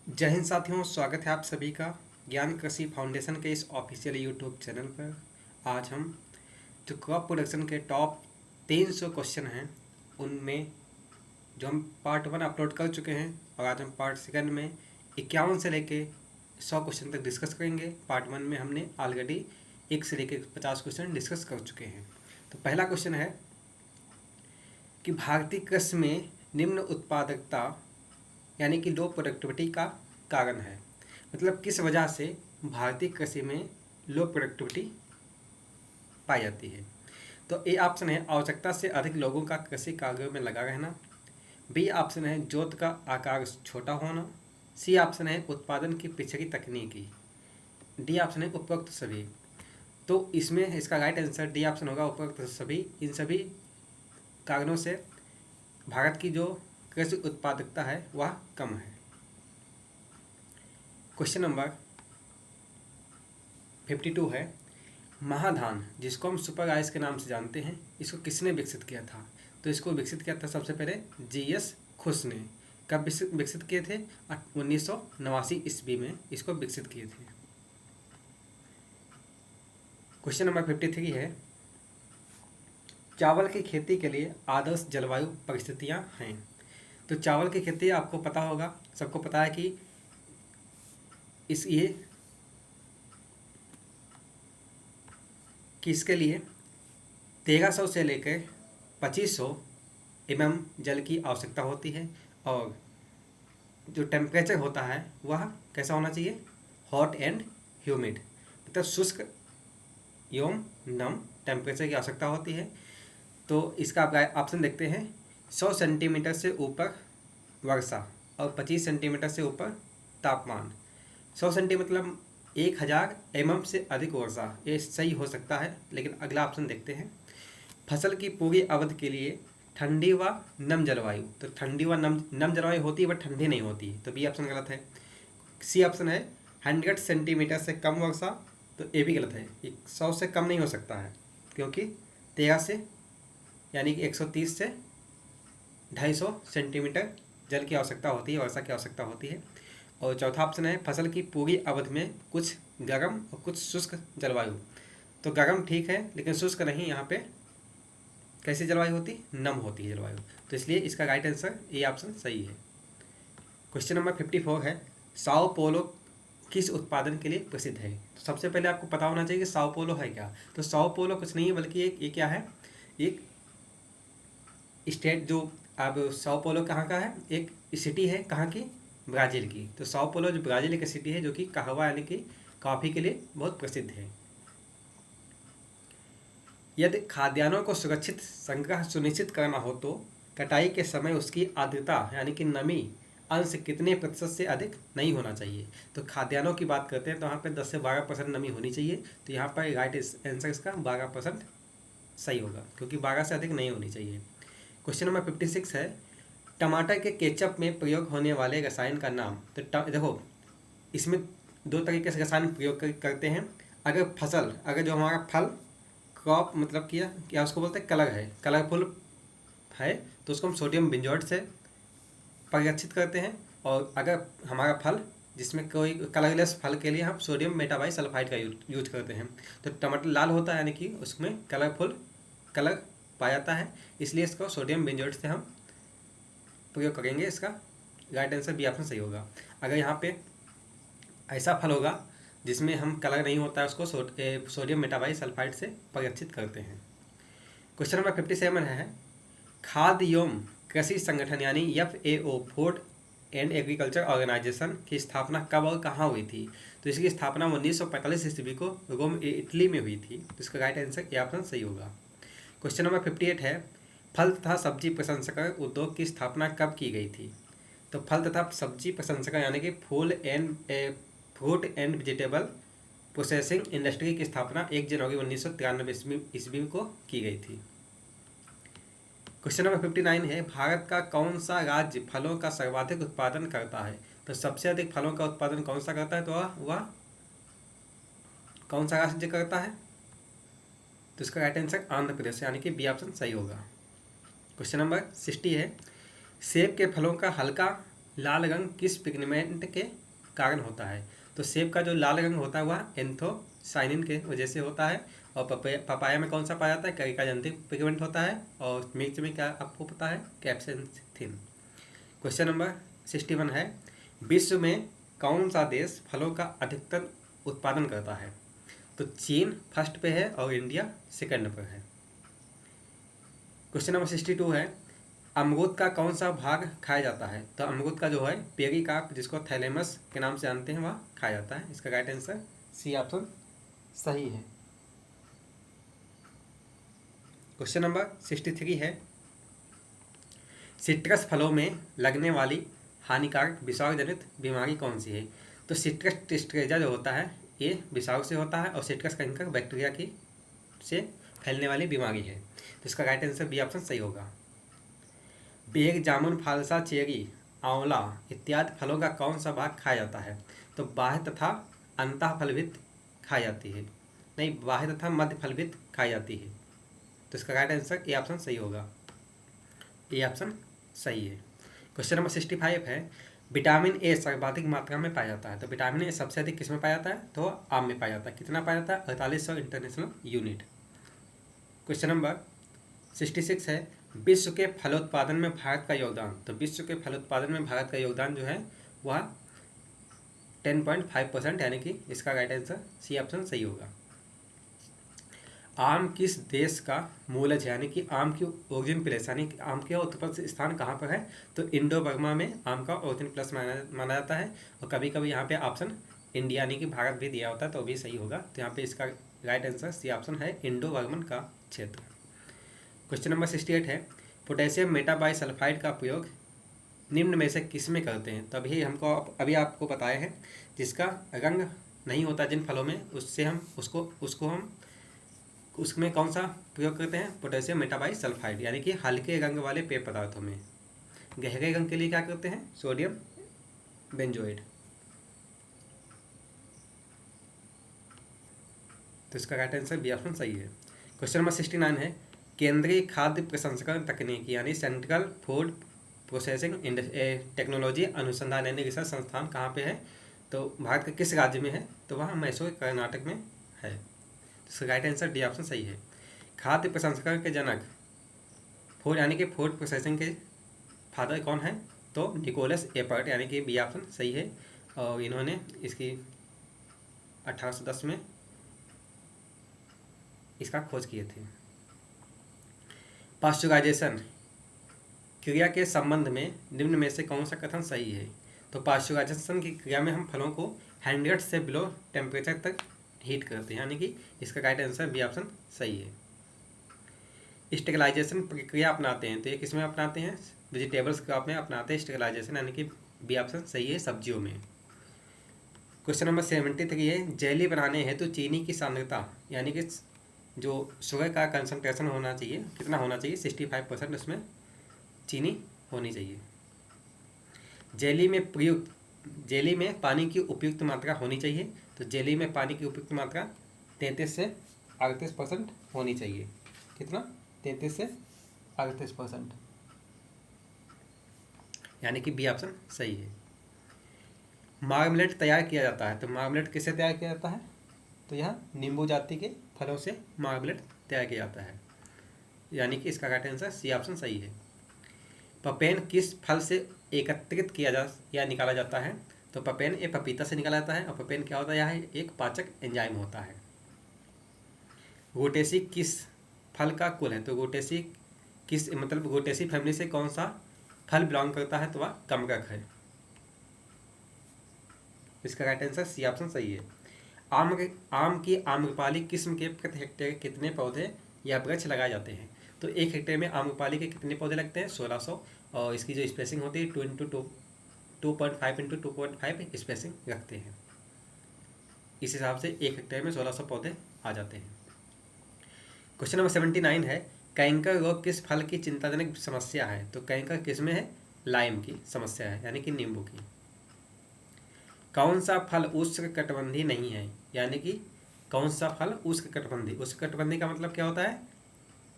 जय हिंद साथियों, स्वागत है आप सभी का ज्ञान कृषि फाउंडेशन के इस ऑफिशियल यूट्यूब चैनल पर। आज हम जो क्रॉप प्रोडक्शन के टॉप 300 क्वेश्चन हैं उनमें जो हम पार्ट 1 अपलोड कर चुके हैं और आज हम पार्ट 2 में 51 से लेके 100 क्वेश्चन तक डिस्कस करेंगे। पार्ट 1 में हमने ऑलरेडी 1 से लेके 50 क्वेश्चन डिस्कस कर चुके हैं। तो पहला क्वेश्चन है कि भारतीय कृषि में निम्न उत्पादकता यानी कि लो प्रोडक्टिविटी का कारण है। मतलब किस वजह से भारतीय कृषि में लो प्रोडक्टिविटी पाई जाती है। तो ए ऑप्शन है आवश्यकता से अधिक लोगों का कृषि कार्यों में लगा रहना। बी ऑप्शन है जोत का आकार छोटा होना। सी ऑप्शन है उत्पादन की पिछड़ी तकनीकी। डी ऑप्शन है उपरोक्त सभी। तो इसमें इसका राइट आंसर डी ऑप्शन होगा, उपरोक्त सभी। इन सभी कारणों से भारत की जो कृषि उत्पादकता है वह कम है। क्वेश्चन नंबर 52 है महाधान, जिसको हम सुपर राइस के नाम से जानते हैं, इसको किसने विकसित किया था। तो इसको विकसित किया था सबसे पहले जीएस खुश ने। कब विकसित किए थे? 1989 ईस्वी में इसको विकसित किए थे। क्वेश्चन नंबर 53 है चावल की खेती के लिए आदर्श जलवायु परिस्थितियां हैं। तो चावल की खेती आपको पता होगा, सबको पता है कि इसके लिए 1300 से लेकर 2500 mm जल की आवश्यकता होती है और जो टेम्परेचर होता है वह कैसा होना चाहिए? हॉट एंड ह्यूमिड, मतलब शुष्क एवं नम टेम्परेचर की आवश्यकता होती है। तो इसका आप ऑप्शन देखते हैं 100 सेंटीमीटर से ऊपर वर्षा और 25 सेंटीमीटर से ऊपर तापमान। 100 सेंटीमीटर मतलब 1000 mm से अधिक वर्षा, ये सही हो सकता है। लेकिन अगला ऑप्शन देखते हैं फसल की पूरी अवधि के लिए ठंडी व नम जलवायु। तो ठंडी व नम जलवायु होती है बट ठंडी नहीं होती, तो बी ऑप्शन गलत है। सी ऑप्शन है 100 सेंटीमीटर से कम वर्षा, तो ये भी गलत है। 100 से कम नहीं हो सकता है क्योंकि 13 से यानी कि 130 से 250 सेंटीमीटर जल की आवश्यकता होती है, वर्षा की आवश्यकता होती है। और चौथा ऑप्शन है फसल की पूरी अवधि में कुछ गर्म और कुछ शुष्क जलवायु। तो गर्म ठीक है लेकिन शुष्क नहीं, यहाँ पे कैसी जलवायु होती? नम होती है जलवायु। तो इसलिए इसका राइट आंसर ए ऑप्शन सही है। क्वेश्चन नंबर 54 है साओ पोलो किस उत्पादन के लिए प्रसिद्ध है। तो सबसे पहले आपको पता होना चाहिए कि साओ पोलो है क्या। तो साओ पोलो कुछ नहीं है बल्कि ये क्या है, एक स्टेट जो अब साओ पोलो कहाँ का है, एक सिटी है कहाँ की? ब्राज़ील की। तो साओ पोलो जो ब्राज़ील की सिटी है जो कि कहवा यानी कि कॉफ़ी के लिए बहुत प्रसिद्ध है। यदि खाद्यान्नों को सुरक्षित संग्रह सुनिश्चित करना हो तो कटाई के समय उसकी आर्द्रता यानी कि नमी अंश कितने प्रतिशत से अधिक नहीं होना चाहिए। तो खाद्यान्नों की बात करते हैं तो यहाँ पे 10 से 12% नमी होनी चाहिए। तो यहाँ पर राइट आंसर इसका 12% सही होगा क्योंकि 12 से अधिक नहीं होनी चाहिए। क्वेश्चन नंबर 56 है टमाटर के केचप में प्रयोग होने वाले रसायन का नाम। तो देखो इसमें दो तरीके से रसायन प्रयोग करते हैं। अगर जो हमारा फल क्रॉप मतलब क्या उसको बोलते हैं कलर है, कलरफुल है, तो उसको हम सोडियम बेंजोएट से परिरक्षित करते हैं। और अगर हमारा फल जिसमें कोई कलरलेस फल के लिए हम सोडियम मेटाबाइसल्फाइड का यूज करते हैं। तो टमाटर लाल होता है यानी कि उसमें कलरफुल कलर पाया जाता है, इसलिए इसको सोडियम बेंजोएट से हम प्रयोग करेंगे। इसका राइट आंसर बी ऑप्शन सही होगा। अगर यहाँ पे ऐसा फल होगा जिसमें हम कलर नहीं होता है उसको सोडियम मेटाबाइसल्फाइड से परिरक्षित करते हैं। क्वेश्चन नंबर 57 है खाद्य एवं कृषि संगठन यानी FAO food and agriculture organization की स्थापना कब और कहाँ हुई थी। तो इसकी स्थापना 1945 ईस्वी को रोम इटली में हुई थी। तो इसका राइट आंसर ए ऑप्शन सही होगा। क्वेश्चन नंबर 58 है फल तथा सब्जी प्रसंस्करण उद्योग की स्थापना कब की गई थी। तो फल तथा सब्जी प्रसंस्करण यानी कि fruit and vegetable processing industry की स्थापना 1 जनवरी 1993 ईस्वी को की गई थी। क्वेश्चन नंबर 59 है भारत का कौन सा राज्य फलों का सर्वाधिक उत्पादन करता है। तो सबसे अधिक फलों का उत्पादन कौन सा करता है, तो वह कौन सा राज्य करता है? तो इसका राइट आंसर आंध्र प्रदेश यानी कि बी ऑप्शन सही होगा। क्वेश्चन नंबर 60 है सेब के फलों का हल्का लाल रंग किस पिगमेंट के कारण होता है? तो सेब का जो लाल रंग होता है वह एंथोसाइनिन के वजह से होता है। और पपाया में कौन सा पाया जाता है? कैरिकाजंथिक पिगमेंट होता है। और मिर्च में क्या आपको पता है? कैप्सेसिन। क्वेश्चन नंबर 61 है, विश्व में कौन सा देश फलों का अधिकतर उत्पादन करता है? तो चीन फर्स्ट पे है और इंडिया सेकंड पर है। क्वेश्चन नंबर 62 है, अमरूद का कौन सा भाग खाया जाता है? तो अमरूद का जो है पेरिकार्प, जिसको थैलेमस के नाम से जानते हैं, वह खाया जाता है। इसका राइट आंसर सी ऑप्शन सही है। क्वेश्चन नंबर 63 है, सिट्रस फलों में लगने वाली हानिकारक विषाणु जनित बीमारी कौन सी है? तो सिट्रस टिस्ट्रेजा जो होता है ये विषाणु से होता है और सिट्रस कैंकर बैक्टीरिया की से फैलने वाली बीमारी है। तो इसका राइट आंसर बी ऑप्शन सही होगा। बेर, जामुन, फालसा, चेरी, आंवला इत्यादि फलों का कौन सा भाग खाया जाता है? तो बाह्य तथा अंतः फलभित खाई जाती है। नहीं, बाह्य तथा मध्य फलभित खाई जाती है। तो इसका राइट आंसर ए ऑप्शन सही होगा। ए ऑप्शन सही है। क्वेश्चन नंबर 65 है, विटामिन ए सर्वाधिक मात्रा में पाया जाता है। तो विटामिन ए सबसे अधिक किस में पाया जाता है? तो आम में पाया जाता है। कितना पाया जाता है? 4800 इंटरनेशनल यूनिट। क्वेश्चन नंबर 66 है, विश्व के फलोत्पादन में भारत का योगदान। तो विश्व के फलोत्पादन में भारत का योगदान जो है वह 10.5%, यानी कि इसका राइट आंसर सी ऑप्शन सही होगा। आम किस देश का मूलज है? यानी कि आम की ओरिजिन प्लेस, यानी कि आम के उत्पत्ति स्थान कहाँ पर है? तो इंडो बर्मा में आम का ओरिजिन प्लेस माना जाता है। और कभी कभी यहाँ पे ऑप्शन इंडिया यानी कि भारत भी दिया होता है तो भी सही होगा। तो यहाँ पे इसका राइट आंसर सी ऑप्शन है, इंडो बर्मन का क्षेत्र। क्वेश्चन नंबर 68 है, पोटेशियम मेटाबाइसल्फाइड का प्रयोग निम्न में से किस में करते हैं? तो अभी आपको बताए हैं, जिसका रंग नहीं होता जिन फलों में, उससे हम उसमें कौन सा प्रयोग करते हैं? पोटेशियम मेटाबाइसल्फाइड, यानी कि हल्के रंग वाले पेय पदार्थों में। गहरे रंग के लिए क्या करते हैं? Sodium benzoate. तो इसका राइट आंसर बी ऑप्शन सही है। क्वेश्चन नंबर 69 है, केंद्रीय खाद्य प्रसंस्करण तकनीकी यानी सेंट्रल फूड प्रोसेसिंग टेक्नोलॉजी अनुसंधान यानी रिसर्च संस्थान कहाँ पे है? तो भारत के किस राज्य में है? तो वह मैसूर कर्नाटक में है। तो इसका राइट आंसर डी ऑप्शन सही है। खाद्य प्रसंस्करण के जनक फूड यानी कि फूड प्रोसेसिंग के फादर कौन है? तो निकोलस एपर्ट, यानी कि बी ऑप्शन सही है। और इन्होंने इसकी 1810 में इसका खोज किए थे। पाश्चुराइजेशन क्रिया के संबंध में निम्न में से कौन सा कथन सही है? तो पाश्चुराइजेशन की क्रिया में हम फलों को 100 से बिलो टेम्परेचर तक हीट करते हैं, यानी कि इसका राइट आंसर बी ऑप्शन सही है। स्टेरिलाइजेशन प्रक्रिया अपनाते हैं, तो ये किस में अपनाते हैं? वेजिटेबल्स क्रॉप में अपनाते हैं स्टेरिलाइजेशन, यानी कि बी ऑप्शन सही है, सब्जियों में। क्वेश्चन नंबर 73 है, जेली बनाने हेतु चीनी की सांद्रता यानी कि जो शुगर का कंसंट्रेशन होना चाहिए कितना होना चाहिए? 65% उसमें चीनी होनी चाहिए। जेली में पानी की उपयुक्त मात्रा होनी चाहिए। तो जेली में पानी की उपयुक्त मात्रा 33 से 38% होनी चाहिए। कितना? 33 से 38%, यानी कि बी ऑप्शन सही है। मार्मलेट तैयार किया जाता है, तो मार्मलेट किससे तैयार किया जाता है? तो यहाँ नींबू जाति के फलों से मार्मलेट तैयार किया जाता है, यानी कि इसका राइट आंसर सी ऑप्शन सही है। पपेन किस फल से एकत्रित किया जा या निकाला जाता है? तो पपेन ये पपीता से निकाला जाता है। और पपेन क्या होता है? यह एक पाचक एंजाइम होता है। गोटेसी किस फल का कुल है? तो गोटेसी गोटेसी फैमिली से कौन सा फल बिलोंग करता है? तो वह कमरख है। इसका राइट आंसर सी ऑप्शन सही है। आम की आम्रपाली किस्म के प्रति हेक्टेयर कितने पौधे या वृक्ष लगाए जाते हैं? तो 1 हेक्टेयर में आम्रपाली के कितने पौधे लगते हैं? 1600। और इसकी जो स्पेसिंग होती है 2.5 × 2.5 स्पेसिंग रखते हैं। इस हिसाब से 1 हेक्टेयर में 1600 पौधे आ जाते हैं। क्वेश्चन नंबर 79 है, कैंकर रोग किस फल की चिंताजनक समस्या है? तो कैंकर किस में है? लाइम की समस्या है, यानी कि नींबू की। कौन सा फल उष्णकटिबंधीय नहीं है? यानी कि कौन सा फल उष्णकटिबंधीय? उष्णकटिबंधीय का मतलब क्या होता है?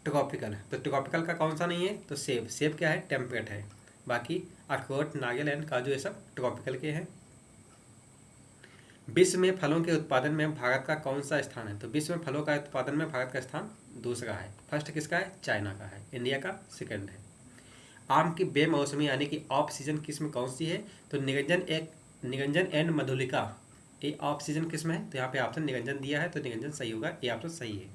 ट्रॉपिकल। तो ट्रॉपिकल का कौन सा नहीं है? तो सेब। सेब क्या है? टेम्परेट है। बाकी अखरोट, नारियल एंड काजू ये सब ट्रॉपिकल के हैं। विश्व में फलों के उत्पादन में भारत का कौन सा स्थान है? तो विश्व में फलों का उत्पादन में भारत का स्थान दूसरा है। फर्स्ट किसका है? चाइना का है। इंडिया का सेकंड है। आम की बेमौसमी यानी कि ऑफ सीजन किस्म कौन सी है? तो निरंजन एंड मधुलिका ये ऑफ सीजन किस्म है। तो यहाँ पे ऑप्शन निरंजन दिया है, तो निरंजन सही होगा, ये ऑप्शन सही है।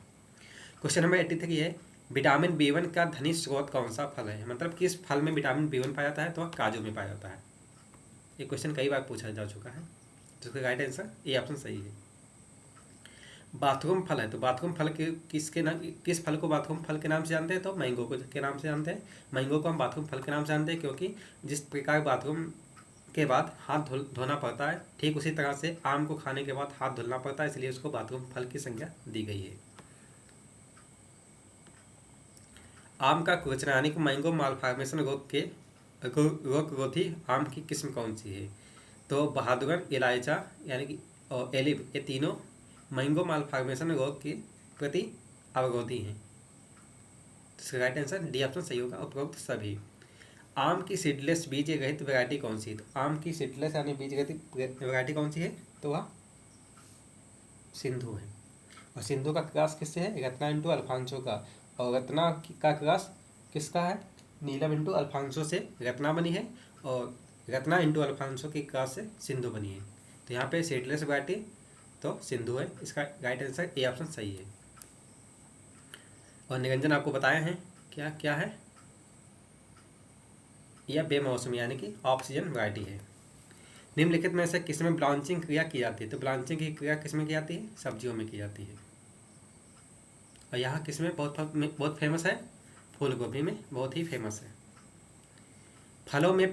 क्वेश्चन नंबर 83 है, विटामिन B1 का धनी स्रोत कौन सा फल है? मतलब किस फल में विटामिन B1 पाया जाता है? तो काजू में पाया जाता है। ये क्वेश्चन कई बार पूछा जा चुका है, तो इसका राइट आंसर ये ऑप्शन सही है। बाथरूम फल है, तो बाथरूम फल के किस फल को बाथरूम फल के नाम से जानते हैं? तो मैंगो को के नाम से जानते हैं। मैंगो को हम बाथरूम फल के नाम से जानते हैं क्योंकि जिस प्रकार बाथरूम के बाद हाथ धोना पड़ता है, ठीक उसी तरह से आम को खाने के बाद हाथ धुलना पड़ता है, इसलिए उसको बाथरूम फल की संज्ञा दी गई है। आम का कुचना यानी कि मैंगो मालफॉर्मेशन रोधी आम की किस्म कौन सी है? तो बहादुर, इलायचा यानी कि और एलिव, ये तीनों मैंगो मालफॉर्मेशन रोग के प्रति अवरोधी हैं। तो राइट आंसर डी ऑप्शन सही होगा, उपरोक्त सभी। आम की सीडलेस बीज रहित वैरायटी कौन सी है? तो आम की सीडलेस यानी बीज रहित वैरायटी कौन सी है? तो वह सिंधु है। और सिंधु का क्रॉस किससे है? रत्ना इंटू अल्फांसो का। और रत्ना का क्रॉस किसका है? नीलम इंटू अल्फांसो से रत्ना बनी है, और रत्ना इंटू अल्फांसो की क्रॉस से सिंधु बनी है। तो यहाँ पे सीडलेस वैरायटी तो सिंधु है, इसका राइट आंसर ए ऑप्शन सही है। और निरंजन आपको बताए हैं क्या क्या है? यह बेमौसमी यानी कि ऑफ सीजन वैरायटी है। निम्नलिखित में से किस में ब्लांचिंग क्रिया की जाती है? तो ब्लांचिंग की क्रिया किस में की जाती है? सब्जियों में की जाती है। और यहाँ किस में बहुत फेमस है? फूल गोभी में बहुत ही फेमस है। फलों में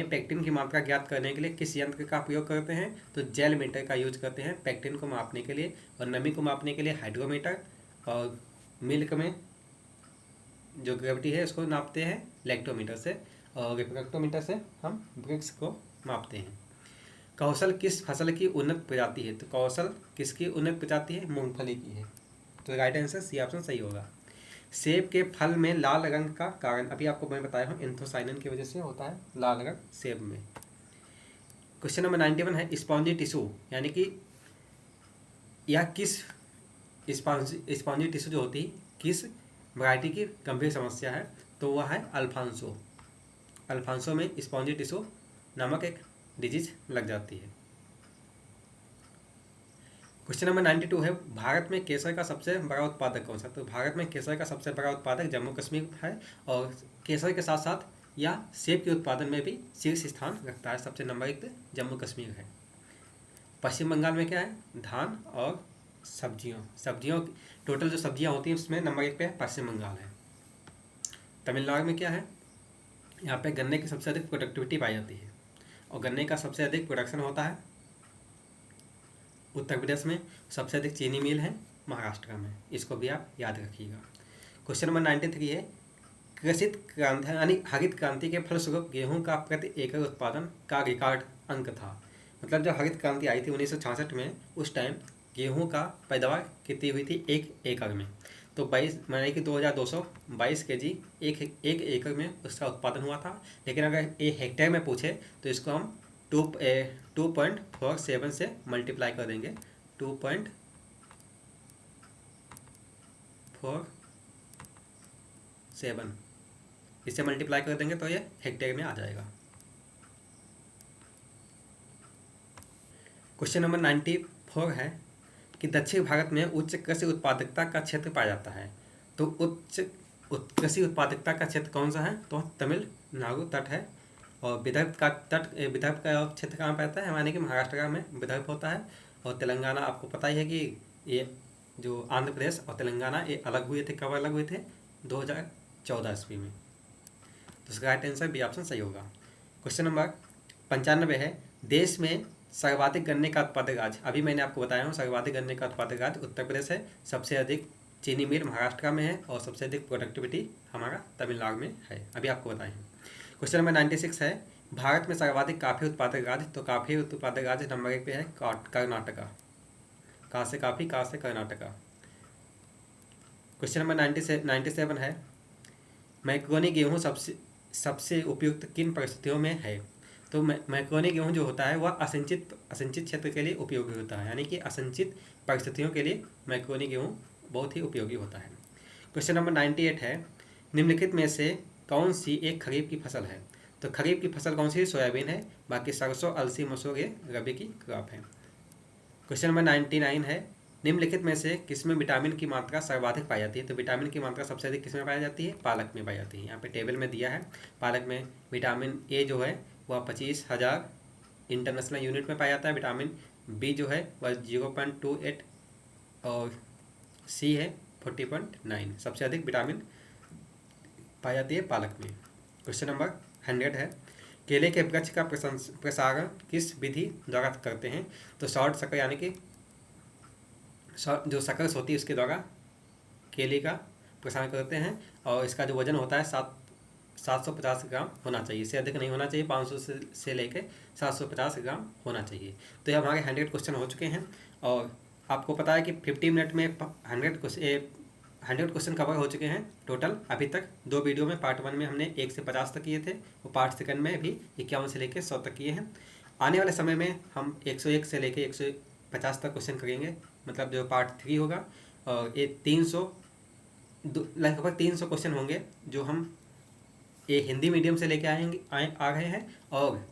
पेक्टिन की मात्रा ज्ञात करने के लिए किस यंत्र का प्रयोग करते हैं? तो जेल मीटर का यूज करते हैं पेक्टिन को मापने के लिए, और नमी को मापने के लिए हाइड्रोमीटर, और मिल्क में जो ग्रेविटी है उसको नापते हैं लैक्टोमीटर से, और रिफ्रैक्टोमीटर से हम ब्रिक्स को मापते हैं। कौशल किस फसल की उन्नत प्रजाति है? तो कौशल किसकी उन्नत प्रजाति है? मूंगफली की है। तो राइट आंसर सी ऑप्शन सही होगा। सेब के फल में लाल रंग का कारण अभी आपको मैं बताया हूँ, एंथोसाइनिन की वजह से होता है लाल रंग सेब में। क्वेश्चन नंबर 91 है, स्पॉन्जी टिश्यू यानी कि यह किस स्पॉन्जी टिश्यू जो होती है किस वैरायटी की गंभीर समस्या है? तो वह है अल्फांसो। अल्फांसो में स्पॉन्जी टिश्यू नामक एक डिजीज लग जाती है। क्वेश्चन नंबर 92 है, भारत में केसर का सबसे बड़ा उत्पादक कौन सा? तो भारत में केसर का सबसे बड़ा उत्पादक जम्मू कश्मीर है, और केसर के साथ साथ यह सेब के उत्पादन में भी शीर्ष स्थान रखता है। सबसे नंबर 1 पे जम्मू कश्मीर है। पश्चिम बंगाल में क्या है? धान और सब्जियों टोटल जो सब्जियां होती हैं उसमें नंबर 1 पे पश्चिम बंगाल है। तमिलनाडु में क्या है? यहाँ पे गन्ने की सबसे अधिक प्रोडक्टिविटी पाई जाती है, और गन्ने का सबसे अधिक प्रोडक्शन होता है उत्तर प्रदेश में। सबसे अधिक चीनी मिल है महाराष्ट्र में, इसको भी आप याद रखिएगा। क्वेश्चन नंबर 93 है, कृषित क्रांति यानी हरित क्रांति के फलस्वरूप गेहूं का प्रति एकड़ उत्पादन का रिकॉर्ड अंक था। मतलब जब हरित क्रांति आई थी 1966 में, उस टाइम गेहूं का पैदावार कितनी हुई थी? 1 एकड़ में। तो 22 माने कि 2222 kg एक एकड़ में उसका उत्पादन हुआ था। लेकिन अगर ये हेक्टेयर में पूछे तो इसको हम 2.47 से मल्टीप्लाई कर देंगे। 2.47 इससे मल्टीप्लाई कर देंगे तो ये हेक्टेयर में आ जाएगा। क्वेश्चन नंबर 94 है कि दक्षिण भारत में उच्च कृषि उत्पादकता का क्षेत्र पाया जाता है। तो उच्च कृषि उत्पादकता का क्षेत्र कौन सा है? तो तमिलनाडु तट है। और विदर्भ का क्षेत्र कहाँ पाता है? यानी कि महाराष्ट्र में विदर्भ होता है। और तेलंगाना आपको पता ही है कि ये जो आंध्र प्रदेश और तेलंगाना ये अलग हुए थे। कब अलग हुए थे? 2014 ईस्वी में। तो इसका राइट आंसर बी ऑप्शन सही होगा। क्वेश्चन नंबर 95 है, देश में सर्वाधिक गन्ने का उत्पादक राज्य, अभी मैंने आपको बताया हूँ सर्वाधिक गन्ने का उत्पादक राज्य उत्तर प्रदेश है। सबसे अधिक चीनी मिल महाराष्ट्र में है, और सबसे अधिक प्रोडक्टिविटी हमारा तमिलनाडु में है, अभी आपको बताए हैं। क्वेश्चन नंबर 96 है, भारत में सर्वाधिक कॉफी उत्पादक राज्य। तो कॉफी उत्पादक राज्य नंबर 1 पे है कर्नाटका। कहाँ से कॉफी? कर्नाटका। क्वेश्चन नंबर 97 है, मैक्रोनी गेहूँ सबसे सबसे उपयुक्त किन परिस्थितियों में है? तो मैक्रोनी गेहूँ जो होता है वह असिंचित क्षेत्र के लिए उपयोगी होता है, यानी कि असिंचित परिस्थितियों के लिए मैक्रोनी गेहूँ बहुत ही उपयोगी होता है। क्वेश्चन नंबर 98 है, निम्नलिखित में से कौन सी एक खरीफ की फसल है? तो खरीफ की फसल कौन सी है? सोयाबीन है, बाकी सरसों, अलसी, मसूर ये रबी की क्रॉप है। क्वेश्चन नंबर 99 है, निम्नलिखित में से किसमें विटामिन की मात्रा सर्वाधिक पाई जाती है? तो विटामिन की मात्रा सबसे अधिक किसमें पाई जाती है? पालक में पाई जाती है। यहाँ पे टेबल में दिया है, पालक में विटामिन ए जो है वह 25,000 इंटरनेशनल यूनिट में पाया जाता है, विटामिन बी जो है वह 0.28 और सी है 40.9। सबसे अधिक विटामिन पाई जाती है पालक में। क्वेश्चन नंबर 100 है, केले के वृक्ष का प्रसारण किस विधि द्वारा करते हैं? तो शॉर्ट शकर यानी कि जो शकर्स होती है उसके द्वारा केले का प्रसारण करते हैं, और इसका जो वजन होता है 750 ग्राम होना चाहिए, इससे अधिक नहीं होना चाहिए। 500 से लेकर 750 ग्राम होना चाहिए। तो ये हमारे 100 क्वेश्चन हो चुके हैं, और आपको पता है कि 50 मिनट में 100 क्वेश्चन कवर हो चुके हैं टोटल अभी तक। 2 वीडियो में पार्ट 1 में हमने 1 से 50 तक किए थे, और पार्ट 2 में भी 51 से लेकर 100 तक किए हैं। आने वाले समय में हम 101 से लेकर 150 तक क्वेश्चन करेंगे, मतलब जो पार्ट 3 होगा। और ये लगभग 300 क्वेश्चन होंगे जो हम ये हिंदी मीडियम से लेके आ रहे हैं, और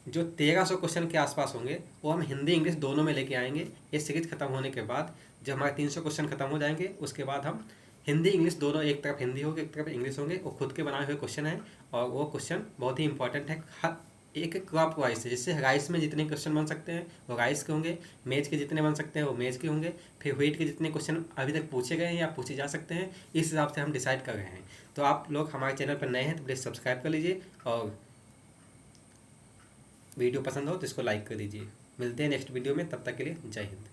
जो 1300 क्वेश्चन के आसपास होंगे वो हम हिंदी इंग्लिश दोनों में लेके आएंगे। ये सीरीज खत्म होने के बाद जब हमारे 300 क्वेश्चन खत्म हो जाएंगे उसके बाद हम हिंदी इंग्लिश दोनों, एक तरफ हिंदी होगी एक तरफ इंग्लिश होंगे, वो खुद के बनाए हुए क्वेश्चन हैं, और वो क्वेश्चन बहुत ही इंपॉर्टेंट है एक क्रॉप वाइज से। जिससे राइस में जितने क्वेश्चन बन सकते हैं वो राइस के होंगे, मेज के जितने बन सकते हैं वो मेज के होंगे, फिर व्हीट के जितने क्वेश्चन अभी तक पूछे गए हैं या पूछे जा सकते हैं, इस हिसाब से हम डिसाइड कर रहे हैं। तो आप लोग हमारे चैनल पर नए हैं तो प्लीज़ सब्सक्राइब कर लीजिए, और वीडियो पसंद हो तो इसको लाइक कर दीजिए। मिलते हैं नेक्स्ट वीडियो में, तब तक के लिए जय हिंद।